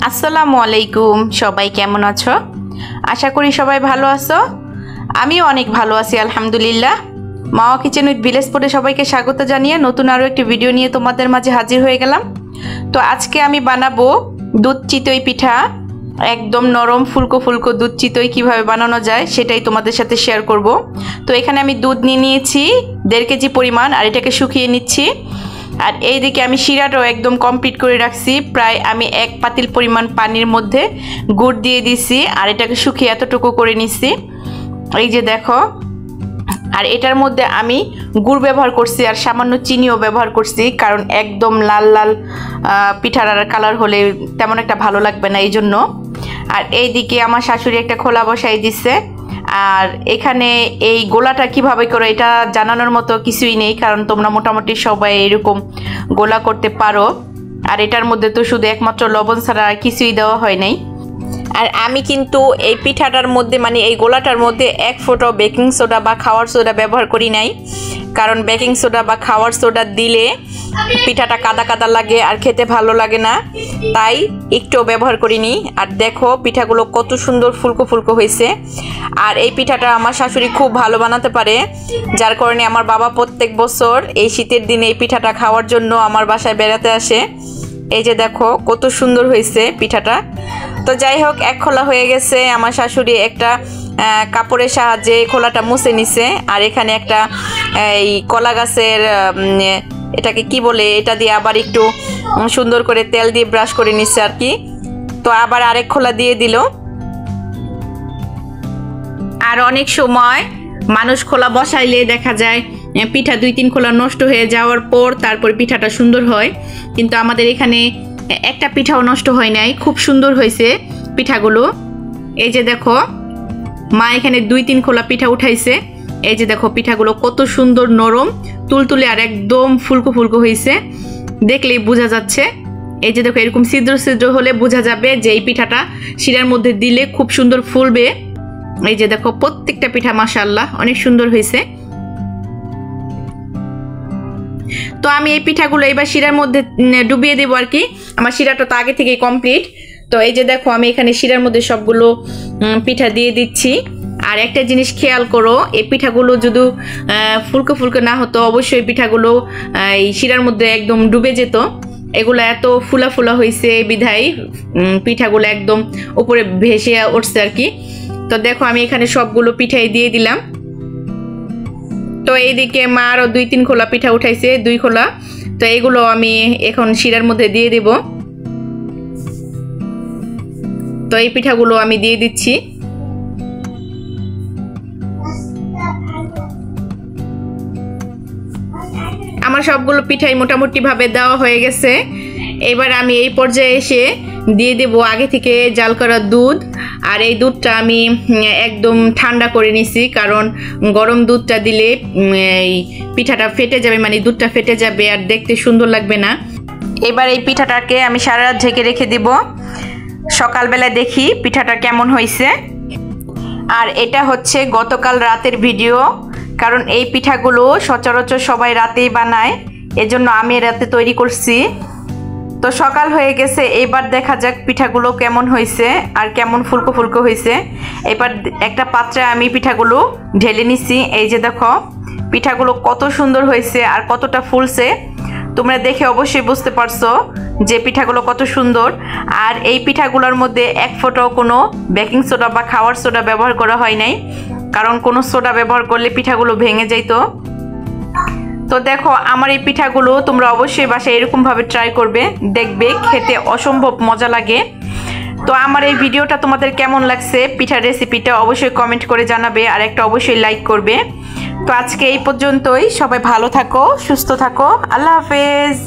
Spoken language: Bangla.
আসসালামু আলাইকুম। সবাই কেমন আছো? আশা করি সবাই ভালো আছো। আমিও অনেক ভালো আছি আলহামদুলিল্লাহ। মাওয়া কিচেন উইথ ভিলেজ ফুডে সবাইকে স্বাগত জানিয়ে নতুন আরও একটি ভিডিও নিয়ে তোমাদের মাঝে হাজির হয়ে গেলাম। তো আজকে আমি বানাবো দুধ চিতই পিঠা। একদম নরম ফুলকো ফুলকো দুধ চিতই কীভাবে বানানো যায় সেটাই তোমাদের সাথে শেয়ার করব। তো এখানে আমি দুধ নিয়ে নিয়েছি 1.5 কেজি পরিমাণ, আর এটাকে শুকিয়ে নিচ্ছি। আর এইদিকে আমি শিরাটাও একদম কমপ্লিট করে রাখছি। প্রায় আমি 1 পাতিল পরিমাণ পানির মধ্যে গুড় দিয়ে দিছি, আর এটাকে শুকিয়ে এতটুকু করে নিচ্ছি। এই যে দেখো, আর এটার মধ্যে আমি গুড় ব্যবহার করছি আর সামান্য চিনিও ব্যবহার করছি, কারণ একদম লাল লাল পিঠার কালার হলে তেমন একটা ভালো লাগবে না, এই জন্য। আর এইদিকে আমার শাশুড়ি একটা খোলা বসাই দিচ্ছে। আর এখানে এই গোলাটা কিভাবে করে এটা জানানোর মতো কিছুই নেই, কারণ তোমরা মোটামুটি সবাই এরকম গোলা করতে পারো। আর এটার মধ্যে তো শুধু একমাত্র লবণ ছাড়া আর কিছুই দেওয়া হয় নাই। আর আমি কিন্তু এই পিঠাটার মধ্যে মানে এই গোলাটার মধ্যে 1 ফোঁটাও বেকিং সোডা বা খাওয়ার সোডা ব্যবহার করি নাই, কারণ বেকিং সোডা বা খাওয়ার সোডা দিলে পিঠাটা কাদা কাদা লাগে আর খেতে ভালো লাগে না, তাই একটু ব্যবহার করিনি। আর দেখো পিঠাগুলো কত সুন্দর ফুলকো ফুলকো হয়েছে। আর এই পিঠাটা আমার শাশুড়ি খুব ভালো বানাতে পারে, যার কারণে আমার বাবা প্রত্যেক বছর এই শীতের দিনে এই পিঠাটা খাওয়ার জন্য আমার বাসায় বেড়াতে আসে। এই যে দেখো কত সুন্দর হয়েছে পিঠাটা। তো যাই হোক, 1 খোলা হয়ে গেছে। আমার শাশুড়ি একটা কাপড়ের সাহায্যে খোলাটা মুছে নিছে। আর এখানে একটা এই কলা গাছের এটাকে কি বলে, এটা দিয়ে আবার একটু সুন্দর করে তেল দিয়ে ব্রাশ করে নিচ্ছে আর কি। তো আবার আরেক খোলা দিয়ে দিল। আর অনেক সময় মানুষ খোলা বসাইলে দেখা যায় পিঠা 2-3 খোলা নষ্ট হয়ে যাওয়ার পর তারপর পিঠাটা সুন্দর হয়, কিন্তু আমাদের এখানে একটা পিঠাও নষ্ট হয় নাই, খুব সুন্দর হয়েছে পিঠাগুলো। এই যে দেখো, মা এখানে 2-3 খোলা পিঠা উঠাইছে। এই যে দেখো পিঠাগুলো কত সুন্দর নরম তুলতুলে আর একদম ফুলকো ফুলকো হয়েছে, দেখলেই বোঝা যাচ্ছে। এই যে দেখো, এরকম ছিদ্র ছিদ্র হলে বোঝা যাবে যে এই পিঠাটা শিরার মধ্যে দিলে খুব সুন্দর ফুলবে। এই যে দেখো প্রত্যেকটা পিঠা মাশাআল্লাহ অনেক সুন্দর হয়েছে। তো আমি এই পিঠাগুলো এবার শিরার মধ্যে ডুবিয়ে দেবো আর কি। আমার শিরাটা তো আগে থেকেই কমপ্লিট। তো এই যে দেখো, আমি এখানে শিরার মধ্যে সবগুলো পিঠা দিয়ে দিচ্ছি। আর একটা জিনিস খেয়াল করো, এই পিঠাগুলো যদি ফুলকো ফুলকো না হতো, অবশ্যই পিঠাগুলো এই শিরার মধ্যে একদম ডুবে যেত। এগুলো এত ফুলা ফুলা হয়েছে বিধায় পিঠাগুলো একদম উপরে ভেসে উঠছে আর কি। তো দেখো, আমি এখানে সবগুলো পিঠাই দিয়ে দিলাম। তো এইদিকে মা আরও 2-3 খোলা পিঠা উঠাইছে, 2 খোলা। তো এগুলো আমি এখন শিরার মধ্যে দিয়ে দেব। তো এই পিঠাগুলো আমি দিয়ে দিচ্ছি। আমার সবগুলো পিঠাই মোটামুটি ভাবে দেওয়া হয়ে গেছে। এবার আমি এই পর্যায়ে এসে দিয়ে দেব আগে থেকে জাল করা দুধ। আর এই দুধটা আমি একদম ঠান্ডা করে নিছি, কারণ গরম দুধটা দিলে এই পিঠাটা ফেটে যাবে, মানে দুধটা ফেটে যাবে আর দেখতে সুন্দর লাগবে না। এবার এই পিঠাটাকে আমি সারা রাত ঢেকে রেখে দিব। সকালবেলা দেখি পিঠাটা কেমন হয়েছে। আর এটা হচ্ছে গতকাল রাতের ভিডিও, কারণ এই পিঠাগুলো সচরাচর সবাই রাতেই বানায়, এজন্য আমি রাতে তৈরি করছি। তো সকাল হয়ে গেছে, এবার দেখা যাক পিঠাগুলো কেমন হয়েছে আর কেমন ফুলকো ফুলকো হয়েছে। এবার একটা পাত্রে আমি পিঠাগুলো ঢেলে নিচ্ছি। এই যে দেখো পিঠাগুলো কত সুন্দর হয়েছে আর কতটা ফুলছে, তোমরা দেখে অবশ্যই বুঝতে পারছো যে পিঠাগুলো কত সুন্দর। আর এই পিঠাগুলোর মধ্যে 1 ফোঁটাও কোনো বেকিং সোডা বা খাওয়ার সোডা ব্যবহার করা হয় নাই, কারণ কোনো সোডা ব্যবহার করলে পিঠাগুলো ভেঙে যাইতো। তো দেখো, আমার এই পিঠাগুলো তোমরা অবশ্যই বাসায় এরকমভাবে ট্রাই করবে, দেখবে খেতে অসম্ভব মজা লাগে। তো আমার এই ভিডিওটা তোমাদের কেমন লাগছে, পিঠার রেসিপিটা অবশ্যই কমেন্ট করে জানাবে, আর একটা অবশ্যই লাইক করবে। তো আজকে এই পর্যন্তই। সবাই ভালো থাকো, সুস্থ থাকো, আল্লাহ হাফেজ।